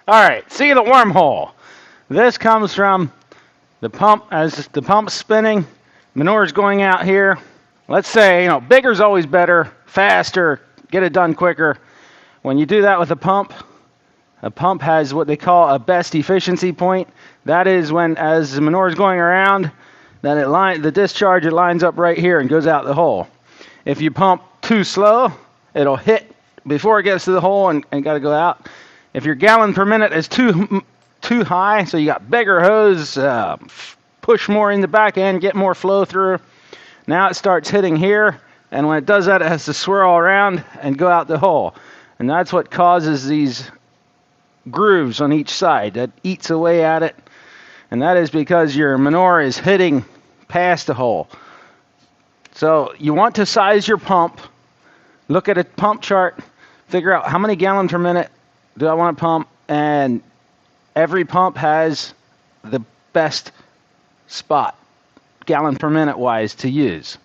All right, see the wormhole. This comes from the pump. As the pump's spinning, manure's going out here. Let's say, bigger's always better, faster, get it done quicker. When you do that with a pump has what they call a best efficiency point. That is when, as the manure is going around, then the discharge, it lines up right here and goes out the hole. If you pump too slow, it'll hit before it gets to the hole and got to go out. If your gallon per minute is too high, so you got bigger hose, push more in the back end, get more flow through. Now it starts hitting here, and when it does that, it has to swirl around and go out the hole. And that's what causes these grooves on each side. That eats away at it, and that is because your manure is hitting past the hole. So you want to size your pump, look at a pump chart, figure out how many gallons per minute do I want to pump, and every pump has the best spot, gallon per minute wise, to use.